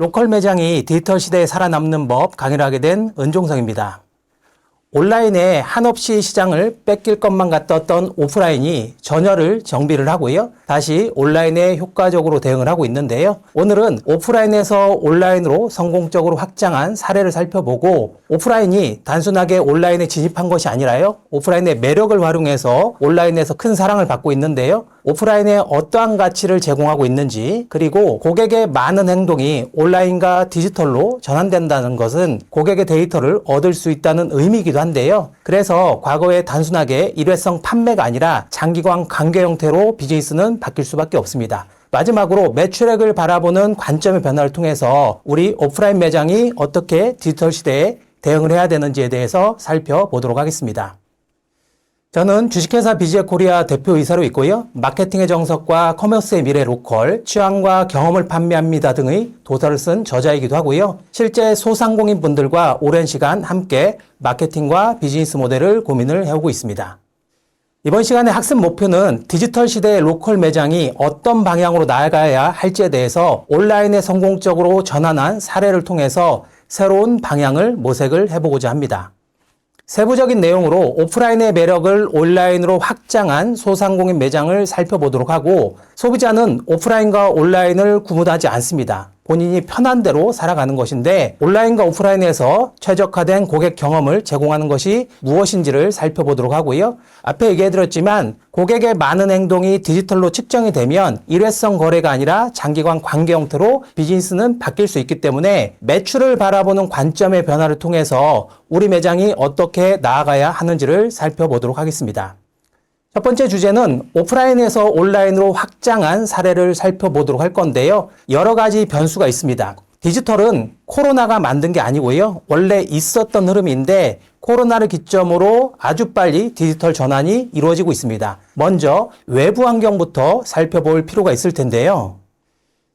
로컬 매장이 디지털 시대에 살아남는 법 강의를 하게 된 은종성입니다. 온라인에 한없이 시장을 뺏길 것만 같았던 오프라인이 전열을 정비를 하고요. 다시 온라인에 효과적으로 대응을 하고 있는데요. 오늘은 오프라인에서 온라인으로 성공적으로 확장한 사례를 살펴보고 오프라인이 단순하게 온라인에 진입한 것이 아니라요. 오프라인의 매력을 활용해서 온라인에서 큰 사랑을 받고 있는데요. 오프라인에 어떠한 가치를 제공하고 있는지 그리고 고객의 많은 행동이 온라인과 디지털로 전환된다는 것은 고객의 데이터를 얻을 수 있다는 의미이기도 한데요. 그래서 과거에 단순하게 일회성 판매가 아니라 장기간 관계 형태로 비즈니스는 바뀔 수밖에 없습니다. 마지막으로 매출액을 바라보는 관점의 변화를 통해서 우리 오프라인 매장이 어떻게 디지털 시대에 대응을 해야 되는지에 대해서 살펴보도록 하겠습니다. 저는 주식회사 BG코리아 대표이사로 있고요. 마케팅의 정석과 커머스의 미래 로컬, 취향과 경험을 판매합니다 등의 도서를 쓴 저자이기도 하고요. 실제 소상공인 분들과 오랜 시간 함께 마케팅과 비즈니스 모델을 고민을 해오고 있습니다. 이번 시간의 학습 목표는 디지털 시대의 로컬 매장이 어떤 방향으로 나아가야 할지에 대해서 온라인에 성공적으로 전환한 사례를 통해서 새로운 방향을 모색을 해보고자 합니다. 세부적인 내용으로 오프라인의 매력을 온라인으로 확장한 소상공인 매장을 살펴보도록 하고 소비자는 오프라인과 온라인을 구분하지 않습니다. 본인이 편한 대로 살아가는 것인데 온라인과 오프라인에서 최적화된 고객 경험을 제공하는 것이 무엇인지를 살펴보도록 하고요. 앞에 얘기해드렸지만 고객의 많은 행동이 디지털로 측정이 되면 일회성 거래가 아니라 장기간 관계 형태로 비즈니스는 바뀔 수 있기 때문에 매출을 바라보는 관점의 변화를 통해서 우리 매장이 어떻게 나아가야 하는지를 살펴보도록 하겠습니다. 첫 번째 주제는 오프라인에서 온라인으로 확장한 사례를 살펴보도록 할 건데요. 여러 가지 변수가 있습니다. 디지털은 코로나가 만든 게 아니고요. 원래 있었던 흐름인데 코로나를 기점으로 아주 빨리 디지털 전환이 이루어지고 있습니다. 먼저 외부 환경부터 살펴볼 필요가 있을 텐데요.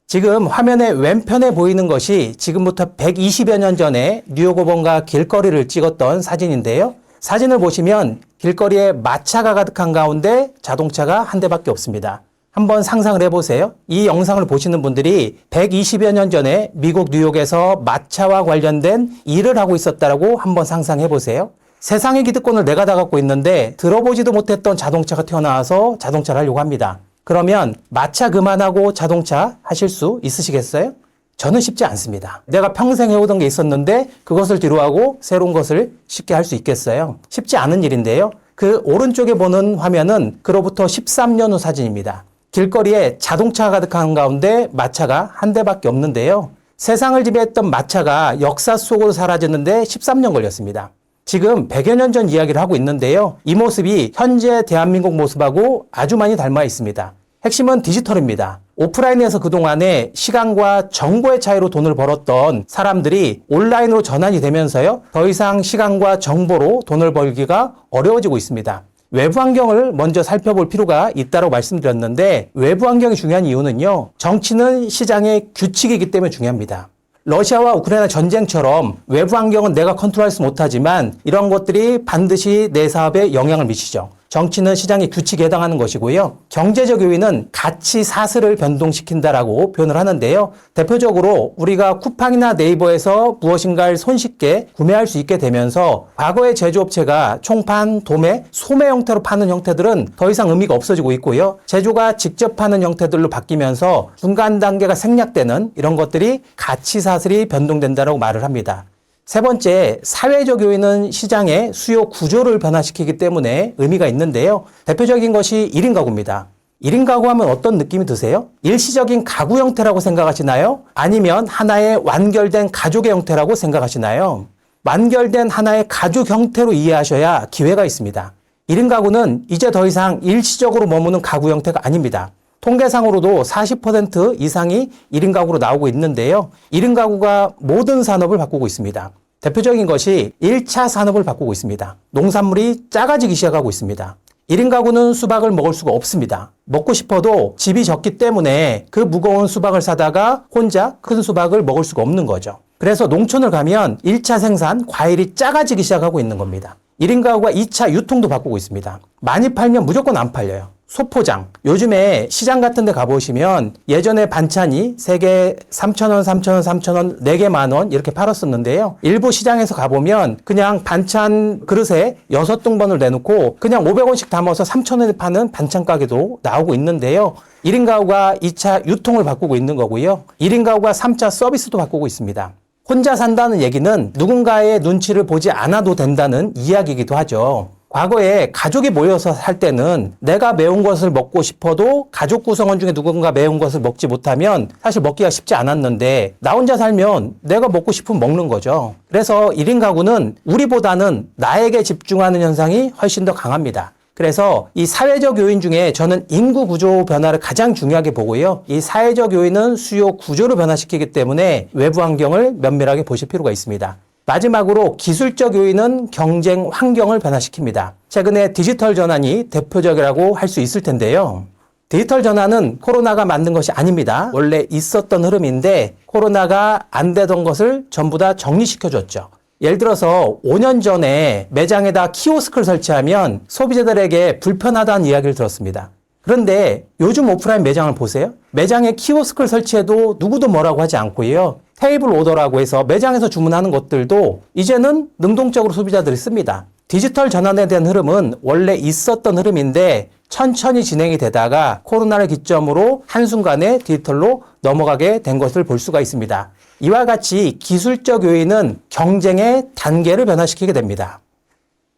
지금 화면의 왼편에 보이는 것이 지금부터 120여 년 전에 뉴욕 5번가 길거리를 찍었던 사진인데요. 사진을 보시면 길거리에 마차가 가득한 가운데 자동차가 한 대밖에 없습니다. 한번 상상을 해보세요. 이 영상을 보시는 분들이 120여 년 전에 미국 뉴욕에서 마차와 관련된 일을 하고 있었다라고 한번 상상해 보세요. 세상의 기득권을 내가 다 갖고 있는데 들어보지도 못했던 자동차가 튀어나와서 자동차를 하려고 합니다. 그러면 마차 그만하고 자동차 하실 수 있으시겠어요? 저는 쉽지 않습니다. 내가 평생 해오던 게 있었는데 그것을 뒤로하고 새로운 것을 쉽게 할 수 있겠어요? 쉽지 않은 일인데요. 그 오른쪽에 보는 화면은 그로부터 13년 후 사진입니다. 길거리에 자동차가 가득한 가운데 마차가 한 대밖에 없는데요. 세상을 지배했던 마차가 역사 속으로 사라졌는데 13년 걸렸습니다. 지금 100여 년 전 이야기를 하고 있는데요. 이 모습이 현재 대한민국 모습하고 아주 많이 닮아 있습니다. 핵심은 디지털입니다. 오프라인에서 그동안에 시간과 정보의 차이로 돈을 벌었던 사람들이 온라인으로 전환이 되면서요. 더 이상 시간과 정보로 돈을 벌기가 어려워지고 있습니다. 외부 환경을 먼저 살펴볼 필요가 있다고 말씀드렸는데 외부 환경이 중요한 이유는요. 정치는 시장의 규칙이기 때문에 중요합니다. 러시아와 우크라이나 전쟁처럼 외부 환경은 내가 컨트롤할 수 못하지만 이런 것들이 반드시 내 사업에 영향을 미치죠. 정치는 시장의 규칙에 해당하는 것이고요. 경제적 요인은 가치 사슬을 변동시킨다라고 표현을 하는데요. 대표적으로 우리가 쿠팡이나 네이버에서 무엇인가를 손쉽게 구매할 수 있게 되면서 과거의 제조업체가 총판, 도매, 소매 형태로 파는 형태들은 더 이상 의미가 없어지고 있고요. 제조가 직접 파는 형태들로 바뀌면서 중간 단계가 생략되는 이런 것들이 가치 사슬이 변동된다라고 말을 합니다. 세 번째, 사회적 요인은 시장의 수요 구조를 변화시키기 때문에 의미가 있는데요. 대표적인 것이 1인 가구입니다. 1인 가구 하면 어떤 느낌이 드세요? 일시적인 가구 형태라고 생각하시나요? 아니면 하나의 완결된 가족의 형태라고 생각하시나요? 완결된 하나의 가족 형태로 이해하셔야 기회가 있습니다. 1인 가구는 이제 더 이상 일시적으로 머무는 가구 형태가 아닙니다. 통계상으로도 40% 이상이 1인 가구로 나오고 있는데요. 1인 가구가 모든 산업을 바꾸고 있습니다. 대표적인 것이 1차 산업을 바꾸고 있습니다. 농산물이 작아지기 시작하고 있습니다. 1인 가구는 수박을 먹을 수가 없습니다. 먹고 싶어도 집이 적기 때문에 그 무거운 수박을 사다가 혼자 큰 수박을 먹을 수가 없는 거죠. 그래서 농촌을 가면 1차 생산, 과일이 작아지기 시작하고 있는 겁니다. 1인 가구가 2차 유통도 바꾸고 있습니다. 많이 팔면 무조건 안 팔려요. 소포장. 요즘에 시장 같은 데 가보시면 예전에 반찬이 3개 3,000원, 3,000원, 3,000원, 4개 10,000원 이렇게 팔았었는데요. 일부 시장에서 가보면 그냥 반찬 그릇에 6등분을 내놓고 그냥 500원씩 담아서 3,000원에 파는 반찬 가게도 나오고 있는데요. 1인 가구가 2차 유통을 바꾸고 있는 거고요. 1인 가구가 3차 서비스도 바꾸고 있습니다. 혼자 산다는 얘기는 누군가의 눈치를 보지 않아도 된다는 이야기이기도 하죠. 과거에 가족이 모여서 살 때는 내가 매운 것을 먹고 싶어도 가족 구성원 중에 누군가 매운 것을 먹지 못하면 사실 먹기가 쉽지 않았는데 나 혼자 살면 내가 먹고 싶으면 먹는 거죠. 그래서 1인 가구는 우리보다는 나에게 집중하는 현상이 훨씬 더 강합니다. 그래서 이 사회적 요인 중에 저는 인구 구조 변화를 가장 중요하게 보고요. 이 사회적 요인은 수요 구조를 변화시키기 때문에 외부 환경을 면밀하게 보실 필요가 있습니다. 마지막으로 기술적 요인은 경쟁 환경을 변화시킵니다. 최근에 디지털 전환이 대표적이라고 할 수 있을 텐데요. 디지털 전환은 코로나가 만든 것이 아닙니다. 원래 있었던 흐름인데 코로나가 안 되던 것을 전부 다 정리시켜줬죠. 예를 들어서 5년 전에 매장에다 키오스크를 설치하면 소비자들에게 불편하다는 이야기를 들었습니다. 그런데 요즘 오프라인 매장을 보세요. 매장에 키오스크를 설치해도 누구도 뭐라고 하지 않고요. 테이블 오더라고 해서 매장에서 주문하는 것들도 이제는 능동적으로 소비자들이 씁니다. 디지털 전환에 대한 흐름은 원래 있었던 흐름인데 천천히 진행이 되다가 코로나를 기점으로 한순간에 디지털로 넘어가게 된 것을 볼 수가 있습니다. 이와 같이 기술적 요인은 경쟁의 단계를 변화시키게 됩니다.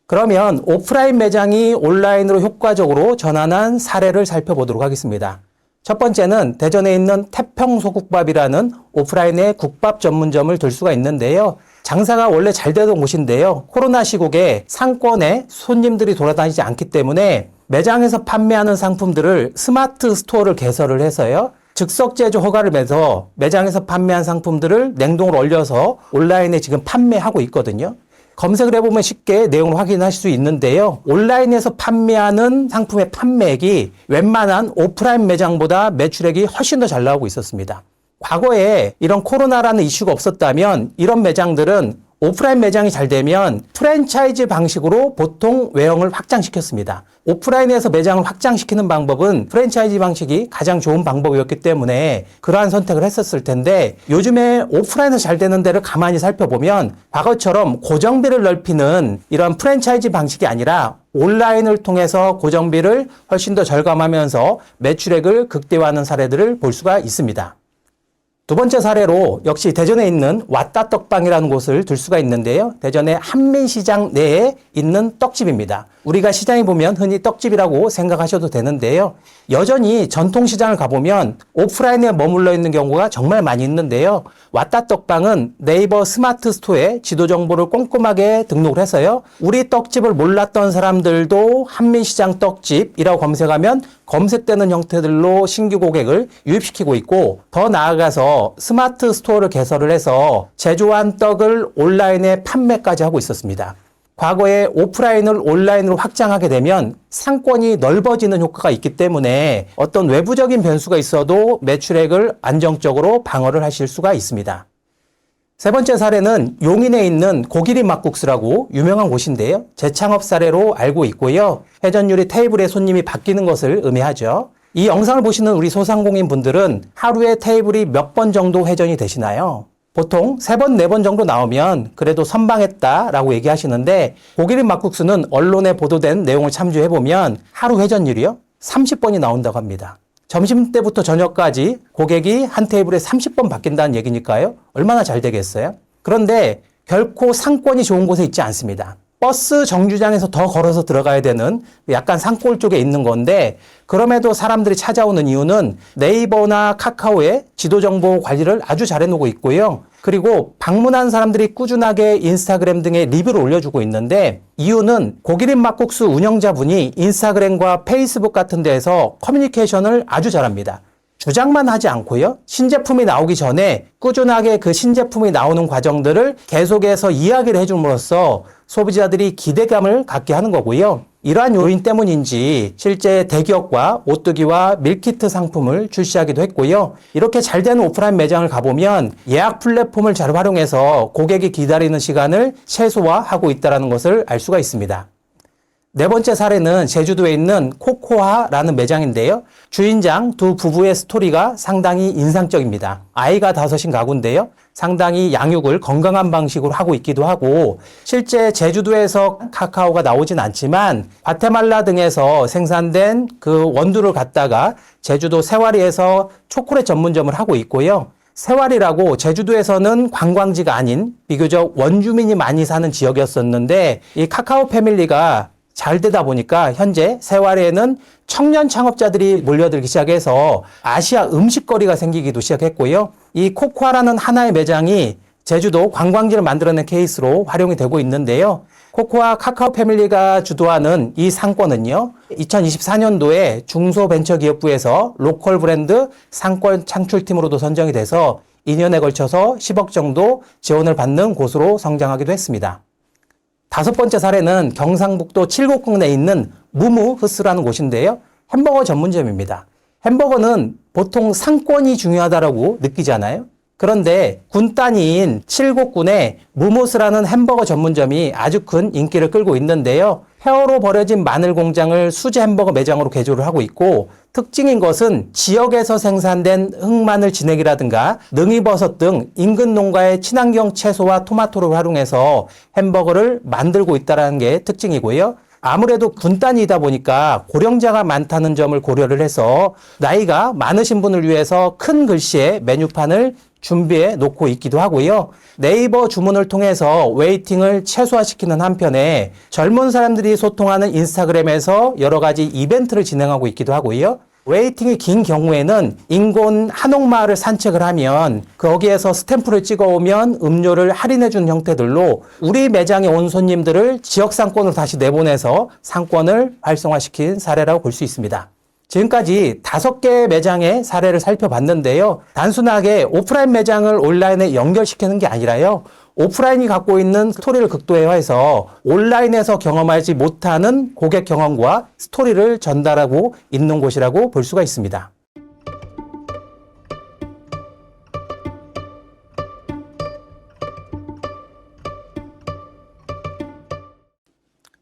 그러면 오프라인 매장이 온라인으로 효과적으로 전환한 사례를 살펴보도록 하겠습니다. 첫 번째는 대전에 있는 태평소국밥이라는 오프라인의 국밥 전문점을 들 수가 있는데요. 장사가 원래 잘 되던 곳인데요. 코로나 시국에 상권에 손님들이 돌아다니지 않기 때문에 매장에서 판매하는 상품들을 스마트 스토어를 개설을 해서요. 즉석 제조 허가를 내서 매장에서 판매한 상품들을 냉동으로 얼려서 온라인에 지금 판매하고 있거든요. 검색을 해보면 쉽게 내용을 확인하실 수 있는데요. 온라인에서 판매하는 상품의 판매액이 웬만한 오프라인 매장보다 매출액이 훨씬 더 잘 나오고 있었습니다. 과거에 이런 코로나라는 이슈가 없었다면 이런 매장들은 오프라인 매장이 잘 되면 프랜차이즈 방식으로 보통 외형을 확장시켰습니다. 오프라인에서 매장을 확장시키는 방법은 프랜차이즈 방식이 가장 좋은 방법이었기 때문에 그러한 선택을 했었을 텐데 요즘에 오프라인에서 잘 되는 데를 가만히 살펴보면 과거처럼 고정비를 넓히는 이런 프랜차이즈 방식이 아니라 온라인을 통해서 고정비를 훨씬 더 절감하면서 매출액을 극대화하는 사례들을 볼 수가 있습니다. 두 번째 사례로 역시 대전에 있는 왔다 떡방이라는 곳을 들 수가 있는데요. 대전의 한민시장 내에 있는 떡집입니다. 우리가 시장에 보면 흔히 떡집이라고 생각하셔도 되는데요. 여전히 전통시장을 가보면 오프라인에 머물러 있는 경우가 정말 많이 있는데요. 왔다 떡방은 네이버 스마트 스토어에 지도 정보를 꼼꼼하게 등록을 해서요. 우리 떡집을 몰랐던 사람들도 한민시장 떡집이라고 검색하면 검색되는 형태들로 신규 고객을 유입시키고 있고 더 나아가서 스마트 스토어를 개설을 해서 제조한 떡을 온라인에 판매까지 하고 있었습니다. 과거에 오프라인을 온라인으로 확장하게 되면 상권이 넓어지는 효과가 있기 때문에 어떤 외부적인 변수가 있어도 매출액을 안정적으로 방어를 하실 수가 있습니다. 세 번째 사례는 용인에 있는 고기림 막국수라고 유명한 곳인데요. 재창업 사례로 알고 있고요. 회전율이 테이블에 손님이 바뀌는 것을 의미하죠. 이 영상을 보시는 우리 소상공인 분들은 하루에 테이블이 몇 번 정도 회전이 되시나요? 보통 3번, 4번 정도 나오면 그래도 선방했다라고 얘기하시는데 고기림 막국수는 언론에 보도된 내용을 참조해보면 하루 회전율이요? 30번이 나온다고 합니다. 점심때부터 저녁까지 고객이 한 테이블에 30번 바뀐다는 얘기니까요. 얼마나 잘 되겠어요? 그런데 결코 상권이 좋은 곳에 있지 않습니다. 버스 정류장에서 더 걸어서 들어가야 되는 약간 산골 쪽에 있는 건데 그럼에도 사람들이 찾아오는 이유는 네이버나 카카오의 지도정보 관리를 아주 잘 해놓고 있고요. 그리고 방문한 사람들이 꾸준하게 인스타그램 등에 리뷰를 올려주고 있는데 이유는 고기림 막국수 운영자분이 인스타그램과 페이스북 같은 데에서 커뮤니케이션을 아주 잘합니다. 주장만 하지 않고요. 신제품이 나오기 전에 꾸준하게 그 신제품이 나오는 과정들을 계속해서 이야기를 해줌으로써 소비자들이 기대감을 갖게 하는 거고요. 이러한 요인 때문인지 실제 대기업과 오뚜기와 밀키트 상품을 출시하기도 했고요. 이렇게 잘 되는 오프라인 매장을 가보면 예약 플랫폼을 잘 활용해서 고객이 기다리는 시간을 최소화하고 있다는 것을 알 수가 있습니다. 네 번째 사례는 제주도에 있는 코코아라는 매장인데요. 주인장 두 부부의 스토리가 상당히 인상적입니다. 아이가 5인 가구인데요. 상당히 양육을 건강한 방식으로 하고 있기도 하고, 실제 제주도에서 카카오가 나오진 않지만 과테말라 등에서 생산된 그 원두를 갖다가 제주도 세와리에서 초콜릿 전문점을 하고 있고요. 세와리라고 제주도에서는 관광지가 아닌 비교적 원주민이 많이 사는 지역이었었는데, 이 카카오 패밀리가 잘 되다 보니까 현재 세와리에는 청년 창업자들이 몰려들기 시작해서 아시아 음식거리가 생기기도 시작했고요. 이 코코아라는 하나의 매장이 제주도 관광지를 만들어낸 케이스로 활용이 되고 있는데요. 코코아 카카오 패밀리가 주도하는 이 상권은요, 2024년도에 중소벤처기업부에서 로컬 브랜드 상권 창출팀으로도 선정이 돼서 2년에 걸쳐서 10억 정도 지원을 받는 곳으로 성장하기도 했습니다. 다섯 번째 사례는 경상북도 칠곡군에 있는 무무흐스라는 곳인데요. 햄버거 전문점입니다. 햄버거는 보통 상권이 중요하다고 느끼잖아요. 그런데 군 단위인 칠곡군에 무무스라는 햄버거 전문점이 아주 큰 인기를 끌고 있는데요. 폐허로 버려진 마늘 공장을 수제 햄버거 매장으로 개조를 하고 있고, 특징인 것은 지역에서 생산된 흑마늘 진액이라든가 능이버섯 등 인근 농가의 친환경 채소와 토마토를 활용해서 햄버거를 만들고 있다는 게 특징이고요. 아무래도 군 단위이다 보니까 고령자가 많다는 점을 고려를 해서 나이가 많으신 분을 위해서 큰 글씨의 메뉴판을 준비해 놓고 있기도 하고요. 네이버 주문을 통해서 웨이팅을 최소화시키는 한편에 젊은 사람들이 소통하는 인스타그램에서 여러 가지 이벤트를 진행하고 있기도 하고요. 웨이팅이 긴 경우에는 인근 한옥마을을 산책을 하면 거기에서 스탬프를 찍어오면 음료를 할인해주는 형태들로 우리 매장에 온 손님들을 지역 상권으로 다시 내보내서 상권을 활성화시킨 사례라고 볼 수 있습니다. 지금까지 5개의 매장의 사례를 살펴봤는데요. 단순하게 오프라인 매장을 온라인에 연결시키는 게 아니라요. 오프라인이 갖고 있는 스토리를 극도화해서 온라인에서 경험하지 못하는 고객 경험과 스토리를 전달하고 있는 곳이라고 볼 수가 있습니다.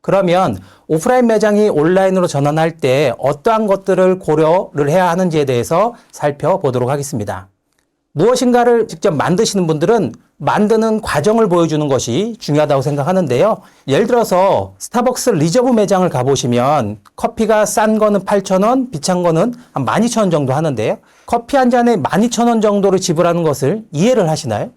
그러면 오프라인 매장이 온라인으로 전환할 때 어떠한 것들을 고려를 해야 하는지에 대해서 살펴보도록 하겠습니다. 무엇인가를 직접 만드시는 분들은 만드는 과정을 보여주는 것이 중요하다고 생각하는데요. 예를 들어서 스타벅스 리저브 매장을 가보시면 커피가 싼 거는 8,000원, 비싼 거는 한 12,000원 정도 하는데요. 커피 한 잔에 12,000원 정도를 지불하는 것을 이해를 하시나요?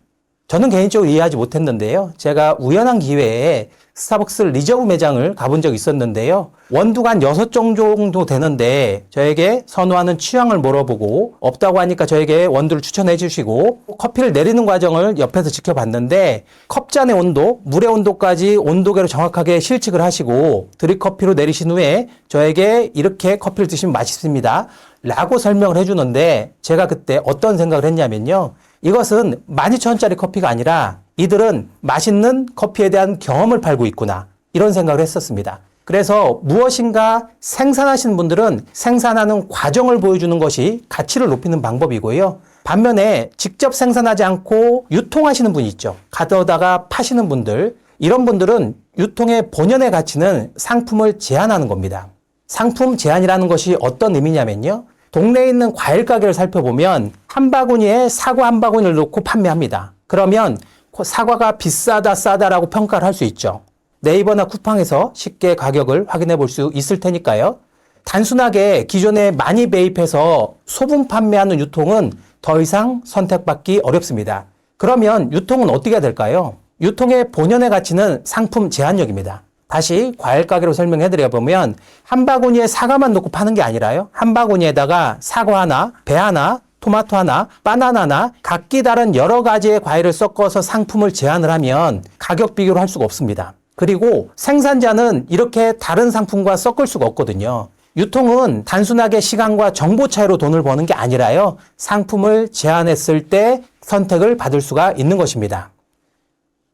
저는 개인적으로 이해하지 못했는데요. 제가 우연한 기회에 스타벅스 리저브 매장을 가본 적이 있었는데요. 원두가 한 6종 정도 되는데 저에게 선호하는 취향을 물어보고 없다고 하니까 저에게 원두를 추천해 주시고 커피를 내리는 과정을 옆에서 지켜봤는데 컵잔의 온도, 물의 온도까지 온도계로 정확하게 실측을 하시고 드립커피로 내리신 후에 저에게 이렇게 커피를 드시면 맛있습니다 라고 설명을 해주는데 제가 그때 어떤 생각을 했냐면요. 이것은 12,000원짜리 커피가 아니라 이들은 맛있는 커피에 대한 경험을 팔고 있구나 이런 생각을 했었습니다. 그래서 무엇인가 생산하시는 분들은 생산하는 과정을 보여주는 것이 가치를 높이는 방법이고요. 반면에 직접 생산하지 않고 유통하시는 분이 있죠. 가져다가 파시는 분들, 이런 분들은 유통의 본연의 가치는 상품을 제한하는 겁니다. 상품 제한이라는 것이 어떤 의미냐면요. 동네에 있는 과일 가게를 살펴보면 한 바구니에 사과 한 바구니를 넣고 판매합니다. 그러면 사과가 비싸다 싸다라고 평가를 할 수 있죠. 네이버나 쿠팡에서 쉽게 가격을 확인해 볼 수 있을 테니까요. 단순하게 기존에 많이 매입해서 소분 판매하는 유통은 더 이상 선택받기 어렵습니다. 그러면 유통은 어떻게 해야 될까요? 유통의 본연의 가치는 상품 제한력입니다. 다시 과일 가게로 설명해 드려보면 한 바구니에 사과만 넣고 파는 게 아니라요. 한 바구니에다가 사과 하나, 배 하나, 토마토 하나, 바나나 하나, 각기 다른 여러 가지의 과일을 섞어서 상품을 제한을 하면 가격 비교를 할 수가 없습니다. 그리고 생산자는 이렇게 다른 상품과 섞을 수가 없거든요. 유통은 단순하게 시간과 정보 차이로 돈을 버는 게 아니라요. 상품을 제한했을 때 선택을 받을 수가 있는 것입니다.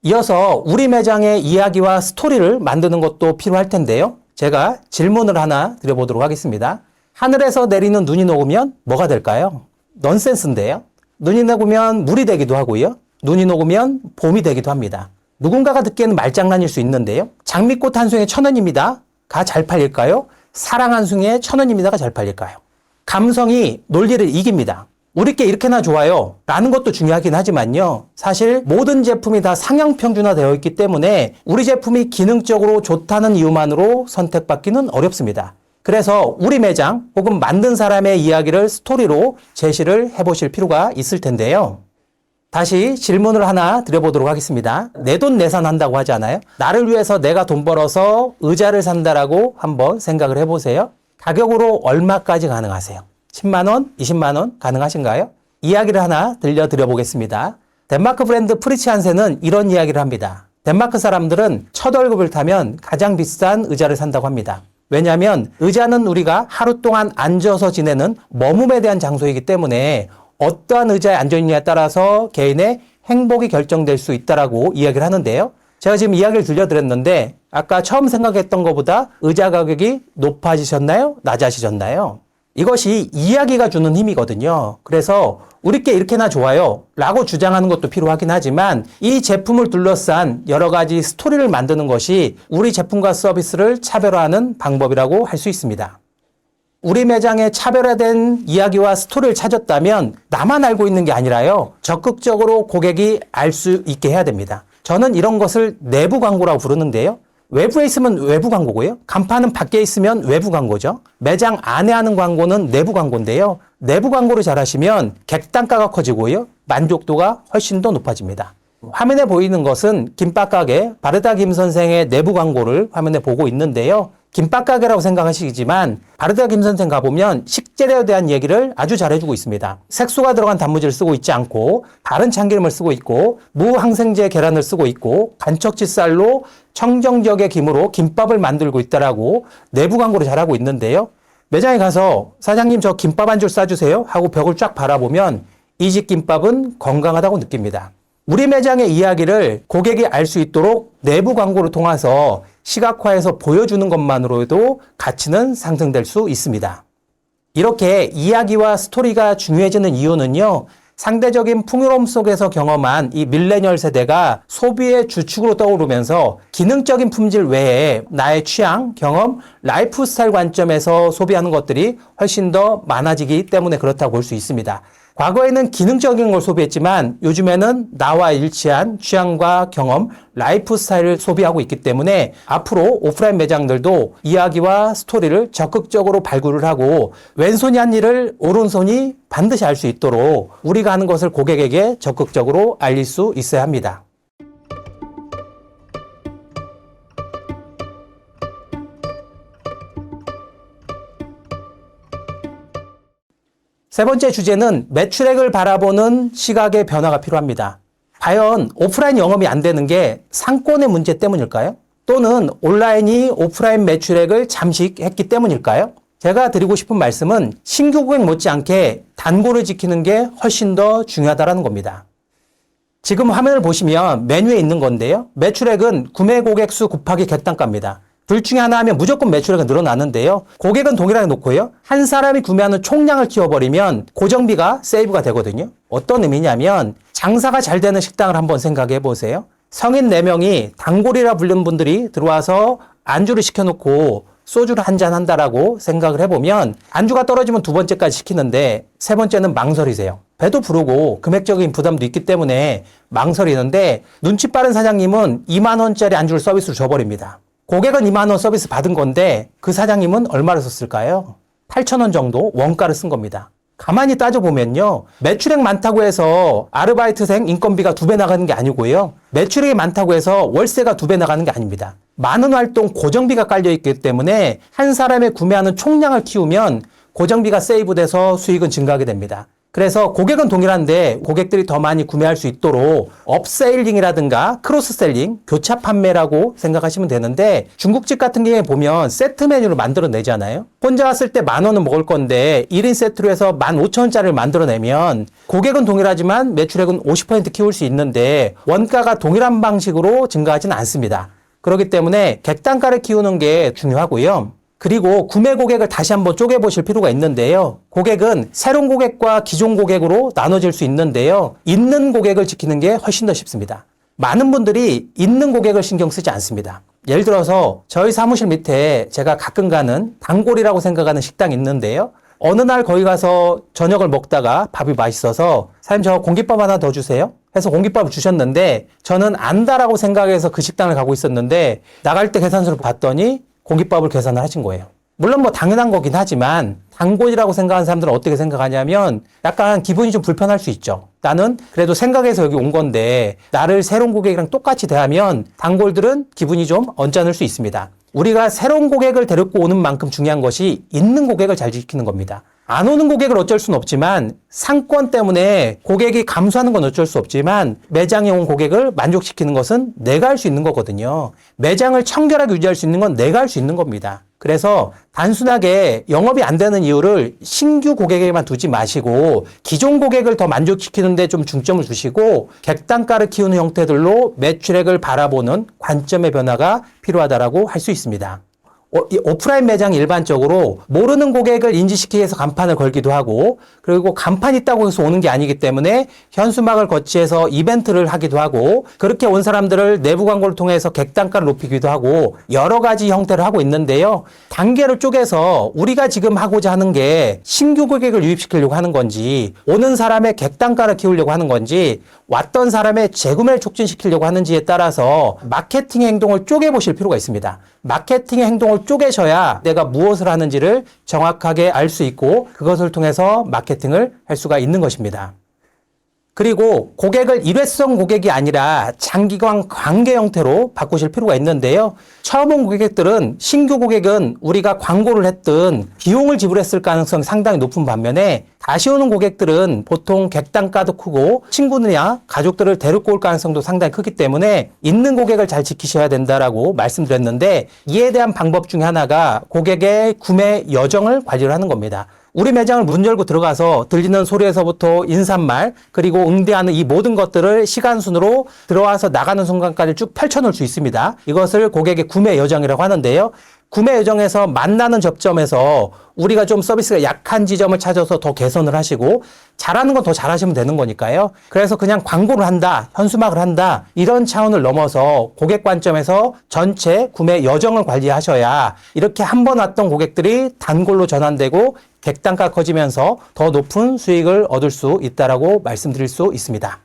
이어서 우리 매장의 이야기와 스토리를 만드는 것도 필요할 텐데요. 제가 질문을 하나 드려보도록 하겠습니다. 하늘에서 내리는 눈이 녹으면 뭐가 될까요? 넌센스인데요. 눈이 녹으면 물이 되기도 하고요. 눈이 녹으면 봄이 되기도 합니다. 누군가가 듣기에는 말장난일 수 있는데요. 장미꽃 한 송이 1,000원입니다. 가 잘 팔릴까요? 사랑 한 숭이에 1,000원입니다가 잘 팔릴까요? 감성이 논리를 이깁니다. 우리께 이렇게나 좋아요 라는 것도 중요하긴 하지만요. 사실 모든 제품이 다 상향 평준화되어 있기 때문에 우리 제품이 기능적으로 좋다는 이유만으로 선택받기는 어렵습니다. 그래서 우리 매장 혹은 만든 사람의 이야기를 스토리로 제시를 해보실 필요가 있을 텐데요. 다시 질문을 하나 드려보도록 하겠습니다. 내돈내산한다고 하잖아요. 나를 위해서 내가 돈 벌어서 의자를 산다라고 한번 생각을 해보세요. 가격으로 얼마까지 가능하세요? 10만 원, 20만 원 가능하신가요? 이야기를 하나 들려드려 보겠습니다. 덴마크 브랜드 프리츠 한센은 이런 이야기를 합니다. 덴마크 사람들은 첫 월급을 타면 가장 비싼 의자를 산다고 합니다. 왜냐하면 의자는 우리가 하루 동안 앉아서 지내는 머뭅에 대한 장소이기 때문에 어떠한 의자에 앉아있느냐에 따라서 개인의 행복이 결정될 수 있다라고 이야기를 하는데요. 제가 지금 이야기를 들려드렸는데 아까 처음 생각했던 것보다 의자 가격이 높아지셨나요? 낮아지셨나요? 이것이 이야기가 주는 힘이거든요. 그래서 우리께 이렇게나 좋아요 라고 주장하는 것도 필요하긴 하지만 이 제품을 둘러싼 여러 가지 스토리를 만드는 것이 우리 제품과 서비스를 차별화하는 방법이라고 할 수 있습니다. 우리 매장에 차별화된 이야기와 스토리를 찾았다면 나만 알고 있는 게 아니라요. 적극적으로 고객이 알 수 있게 해야 됩니다. 저는 이런 것을 내부 광고라고 부르는데요. 외부에 있으면 외부 광고고요. 간판은 밖에 있으면 외부 광고죠. 매장 안에 하는 광고는 내부 광고인데요. 내부 광고를 잘하시면 객단가가 커지고요. 만족도가 훨씬 더 높아집니다. 화면에 보이는 것은 김밥가게 바르다 김 선생의 내부 광고를 화면에 보고 있는데요. 김밥가게라고 생각하시지만 바르다 김 선생 가보면 식재료에 대한 얘기를 아주 잘해주고 있습니다. 색소가 들어간 단무지를 쓰고 있지 않고 다른 참기름을 쓰고 있고 무항생제 계란을 쓰고 있고 간척지 쌀로 청정지역의 김으로 김밥을 만들고 있다라고 내부 광고를 잘하고 있는데요. 매장에 가서 사장님 저 김밥 한 줄 싸주세요 하고 벽을 쫙 바라보면 이 집 김밥은 건강하다고 느낍니다. 우리 매장의 이야기를 고객이 알 수 있도록 내부 광고를 통해서 시각화해서 보여주는 것만으로도 가치는 상승될 수 있습니다. 이렇게 이야기와 스토리가 중요해지는 이유는요. 상대적인 풍요로움 속에서 경험한 이 밀레니얼 세대가 소비의 주축으로 떠오르면서 기능적인 품질 외에 나의 취향, 경험, 라이프 스타일 관점에서 소비하는 것들이 훨씬 더 많아지기 때문에 그렇다고 볼 수 있습니다. 과거에는 기능적인 걸 소비했지만 요즘에는 나와 일치한 취향과 경험, 라이프 스타일을 소비하고 있기 때문에 앞으로 오프라인 매장들도 이야기와 스토리를 적극적으로 발굴을 하고 왼손이 한 일을 오른손이 반드시 알 수 있도록 우리가 하는 것을 고객에게 적극적으로 알릴 수 있어야 합니다. 세 번째 주제는 매출액을 바라보는 시각의 변화가 필요합니다. 과연 오프라인 영업이 안 되는 게 상권의 문제 때문일까요? 또는 온라인이 오프라인 매출액을 잠식했기 때문일까요? 제가 드리고 싶은 말씀은 신규 고객 못지않게 단골을 지키는 게 훨씬 더 중요하다는 겁니다. 지금 화면을 보시면 메뉴에 있는 건데요. 매출액은 구매 고객 수 곱하기 객단가입니다. 둘 중에 하나 하면 무조건 매출액은 늘어나는데요. 고객은 동일하게 놓고요. 한 사람이 구매하는 총량을 키워버리면 고정비가 세이브가 되거든요. 어떤 의미냐면 장사가 잘 되는 식당을 한번 생각해 보세요. 성인 4명이 단골이라 부르는 분들이 들어와서 안주를 시켜놓고 소주를 한잔 한다라고 생각을 해보면 안주가 떨어지면 두 번째까지 시키는데 세 번째는 망설이세요. 배도 부르고 금액적인 부담도 있기 때문에 망설이는데 눈치 빠른 사장님은 2만 원짜리 안주를 서비스로 줘버립니다. 고객은 2만 원 서비스 받은 건데 그 사장님은 얼마를 썼을까요? 8,000원 정도 원가를 쓴 겁니다. 가만히 따져보면요. 매출액 많다고 해서 아르바이트생 인건비가 2배 나가는 게 아니고요. 매출액이 많다고 해서 월세가 2배 나가는 게 아닙니다. 많은 활동 고정비가 깔려있기 때문에 한 사람의 구매하는 총량을 키우면 고정비가 세이브돼서 수익은 증가하게 됩니다. 그래서 고객은 동일한데 고객들이 더 많이 구매할 수 있도록 업세일링이라든가 크로스셀링, 교차 판매라고 생각하시면 되는데 중국집 같은 경우에 보면 세트 메뉴를 만들어내잖아요. 혼자 왔을 때 10,000원은 먹을 건데 1인 세트로 해서 15,000원짜리를 만들어내면 고객은 동일하지만 매출액은 50% 키울 수 있는데 원가가 동일한 방식으로 증가하지는 않습니다. 그렇기 때문에 객단가를 키우는 게 중요하고요. 그리고 구매 고객을 다시 한번 쪼개보실 필요가 있는데요. 고객은 새로운 고객과 기존 고객으로 나눠질 수 있는데요. 있는 고객을 지키는 게 훨씬 더 쉽습니다. 많은 분들이 있는 고객을 신경 쓰지 않습니다. 예를 들어서 저희 사무실 밑에 제가 가끔 가는 단골이라고 생각하는 식당이 있는데요. 어느 날 거기 가서 저녁을 먹다가 밥이 맛있어서 사장님 저 공깃밥 하나 더 주세요 해서 공깃밥을 주셨는데 저는 안다라고 생각해서 그 식당을 가고 있었는데 나갈 때 계산서를 봤더니 공깃밥을 계산을 하신 거예요. 물론 뭐 당연한 거긴 하지만 단골이라고 생각하는 사람들은 어떻게 생각하냐면 약간 기분이 좀 불편할 수 있죠. 나는 그래도 생각해서 여기 온 건데 나를 새로운 고객이랑 똑같이 대하면 단골들은 기분이 좀 언짢을 수 있습니다. 우리가 새로운 고객을 데리고 오는 만큼 중요한 것이 있는 고객을 잘 지키는 겁니다. 안 오는 고객을 어쩔 수는 없지만 상권 때문에 고객이 감소하는 건 어쩔 수 없지만 매장에 온 고객을 만족시키는 것은 내가 할 수 있는 거거든요. 매장을 청결하게 유지할 수 있는 건 내가 할 수 있는 겁니다. 그래서 단순하게 영업이 안 되는 이유를 신규 고객에게만 두지 마시고 기존 고객을 더 만족시키는 데 좀 중점을 두시고 객단가를 키우는 형태들로 매출액을 바라보는 관점의 변화가 필요하다라고 할 수 있습니다. 오프라인 매장 일반적으로 모르는 고객을 인지시키기 위해서 간판을 걸기도 하고 그리고 간판이 있다고 해서 오는 게 아니기 때문에 현수막을 거치해서 이벤트를 하기도 하고 그렇게 온 사람들을 내부 광고를 통해서 객단가를 높이기도 하고 여러 가지 형태를 하고 있는데요. 단계를 쪼개서 우리가 지금 하고자 하는 게 신규 고객을 유입시키려고 하는 건지 오는 사람의 객단가를 키우려고 하는 건지 왔던 사람의 재구매를 촉진시키려고 하는지에 따라서 마케팅 행동을 쪼개보실 필요가 있습니다. 마케팅의 행동을 쪼개셔야 내가 무엇을 하는지를 정확하게 알 수 있고 그것을 통해서 마케팅을 할 수가 있는 것입니다. 그리고 고객을 일회성 고객이 아니라 장기간 관계 형태로 바꾸실 필요가 있는데요. 처음 온 고객들은 신규 고객은 우리가 광고를 했든 비용을 지불했을 가능성이 상당히 높은 반면에 다시 오는 고객들은 보통 객단가도 크고 친구들이나 가족들을 데리고 올 가능성도 상당히 크기 때문에 있는 고객을 잘 지키셔야 된다라고 말씀드렸는데 이에 대한 방법 중에 하나가 고객의 구매 여정을 관리를 하는 겁니다. 우리 매장을 문 열고 들어가서 들리는 소리에서부터 인사말 그리고 응대하는 이 모든 것들을 시간순으로 들어와서 나가는 순간까지 쭉 펼쳐놓을 수 있습니다. 이것을 고객의 구매 여정이라고 하는데요. 구매 여정에서 만나는 접점에서 우리가 좀 서비스가 약한 지점을 찾아서 더 개선을 하시고 잘하는 건 더 잘하시면 되는 거니까요. 그래서 그냥 광고를 한다, 현수막을 한다 이런 차원을 넘어서 고객 관점에서 전체 구매 여정을 관리하셔야 이렇게 한 번 왔던 고객들이 단골로 전환되고 객단가 커지면서 더 높은 수익을 얻을 수 있다라고 말씀드릴 수 있습니다.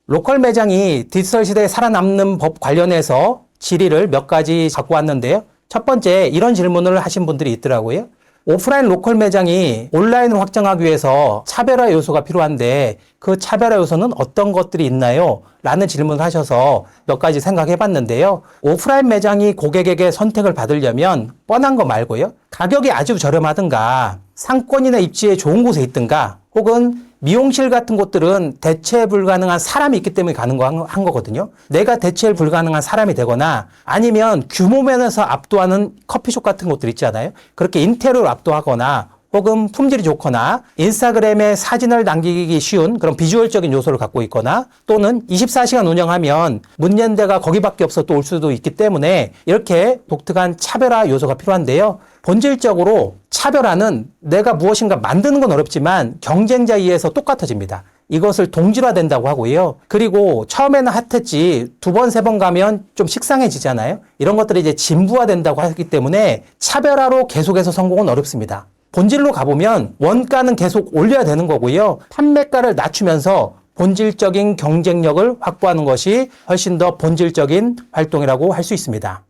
로컬 매장이 디지털 시대에 살아남는 법 관련해서 질의를 몇 가지 갖고 왔는데요. 첫 번째 이런 질문을 하신 분들이 있더라고요. 오프라인 로컬 매장이 온라인으로 확장하기 위해서 차별화 요소가 필요한데 그 차별화 요소는 어떤 것들이 있나요? 라는 질문을 하셔서 몇 가지 생각해 봤는데요. 오프라인 매장이 고객에게 선택을 받으려면 뻔한 거 말고요. 가격이 아주 저렴하든가 상권이나 입지에 좋은 곳에 있든가 혹은 미용실 같은 곳들은 대체 불가능한 사람이 있기 때문에 가능한 거거든요. 내가 대체 불가능한 사람이 되거나 아니면 규모 면에서 압도하는 커피숍 같은 곳들 있잖아요. 그렇게 인테리어를 압도하거나 혹은 품질이 좋거나 인스타그램에 사진을 남기기 쉬운 그런 비주얼적인 요소를 갖고 있거나 또는 24시간 운영하면 문 연 데가 거기밖에 없어 또 올 수도 있기 때문에 이렇게 독특한 차별화 요소가 필요한데요. 본질적으로 차별화는 내가 무엇인가 만드는 건 어렵지만 경쟁자에 의해서 똑같아집니다. 이것을 동질화된다고 하고요. 그리고 처음에는 핫했지 두 번, 세 번 가면 좀 식상해지잖아요. 이런 것들이 이제 진부화된다고 하기 때문에 차별화로 계속해서 성공은 어렵습니다. 본질로 가보면 원가는 계속 올려야 되는 거고요. 판매가를 낮추면서 본질적인 경쟁력을 확보하는 것이 훨씬 더 본질적인 활동이라고 할 수 있습니다.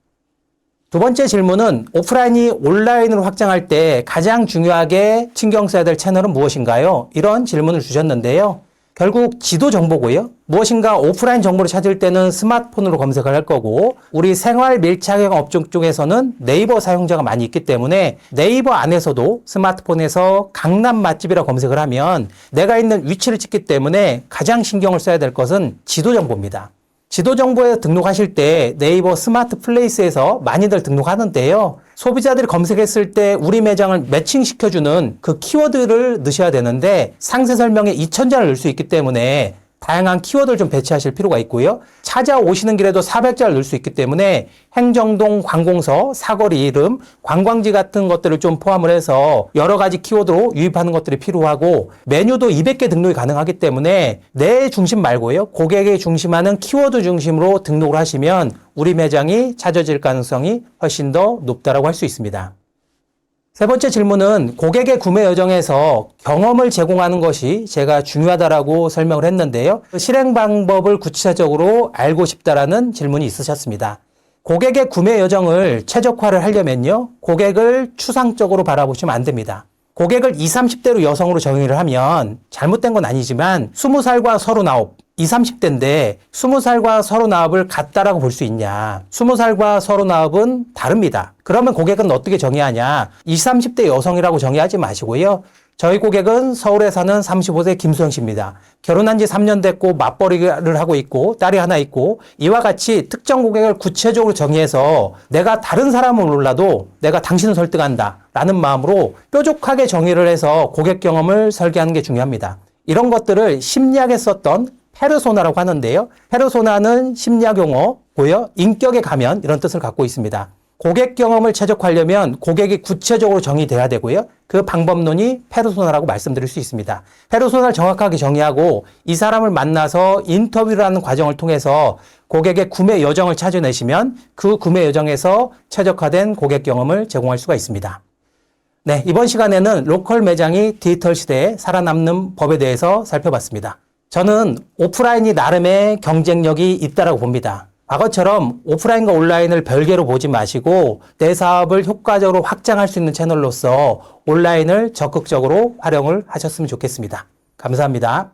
두 번째 질문은 오프라인이 온라인으로 확장할 때 가장 중요하게 신경 써야 될 채널은 무엇인가요? 이런 질문을 주셨는데요. 결국 지도 정보고요. 무엇인가 오프라인 정보를 찾을 때는 스마트폰으로 검색을 할 거고 우리 생활 밀착형 업종 쪽에서는 네이버 사용자가 많이 있기 때문에 네이버 안에서도 스마트폰에서 강남 맛집이라고 검색을 하면 내가 있는 위치를 찍기 때문에 가장 신경을 써야 될 것은 지도 정보입니다. 지도 정보에 등록하실 때 네이버 스마트 플레이스에서 많이들 등록하는데요. 소비자들이 검색했을 때 우리 매장을 매칭시켜주는 그 키워드를 넣으셔야 되는데 상세 설명에 2000자를 넣을 수 있기 때문에 다양한 키워드를 좀 배치하실 필요가 있고요. 찾아오시는 길에도 400자를 넣을 수 있기 때문에 행정동, 관공서, 사거리 이름, 관광지 같은 것들을 좀 포함을 해서 여러 가지 키워드로 유입하는 것들이 필요하고 메뉴도 200개 등록이 가능하기 때문에 내 중심 말고요. 고객에 중심하는 키워드 중심으로 등록을 하시면 우리 매장이 찾아질 가능성이 훨씬 더 높다라고 할 수 있습니다. 세 번째 질문은 고객의 구매 여정에서 경험을 제공하는 것이 제가 중요하다라고 설명을 했는데요. 실행 방법을 구체적으로 알고 싶다라는 질문이 있으셨습니다. 고객의 구매 여정을 최적화를 하려면요. 고객을 추상적으로 바라보시면 안 됩니다. 고객을 20, 30대로 여성으로 정의를 하면 잘못된 건 아니지만 20살과 39, 20, 30대인데 20살과 39을 같다라고 볼 수 있냐. 20살과 39은 다릅니다. 그러면 고객은 어떻게 정의하냐. 20, 30대 여성이라고 정의하지 마시고요. 저희 고객은 서울에 사는 35세 김수영 씨입니다. 결혼한 지 3년 됐고 맞벌이를 하고 있고 딸이 하나 있고 이와 같이 특정 고객을 구체적으로 정의해서 내가 다른 사람은 몰라도 내가 당신을 설득한다 라는 마음으로 뾰족하게 정의를 해서 고객 경험을 설계하는 게 중요합니다. 이런 것들을 심리학에 썼던 페르소나라고 하는데요. 페르소나는 심리학 용어고요. 인격의 가면 이런 뜻을 갖고 있습니다. 고객 경험을 최적화하려면 고객이 구체적으로 정의돼야 되고요. 그 방법론이 페르소나라고 말씀드릴 수 있습니다. 페르소나를 정확하게 정의하고 이 사람을 만나서 인터뷰를 하는 과정을 통해서 고객의 구매 여정을 찾아내시면 그 구매 여정에서 최적화된 고객 경험을 제공할 수가 있습니다. 네, 이번 시간에는 로컬 매장이 디지털 시대에 살아남는 법에 대해서 살펴봤습니다. 저는 오프라인이 나름의 경쟁력이 있다고 봅니다. 과거처럼 오프라인과 온라인을 별개로 보지 마시고 내 사업을 효과적으로 확장할 수 있는 채널로서 온라인을 적극적으로 활용을 하셨으면 좋겠습니다. 감사합니다.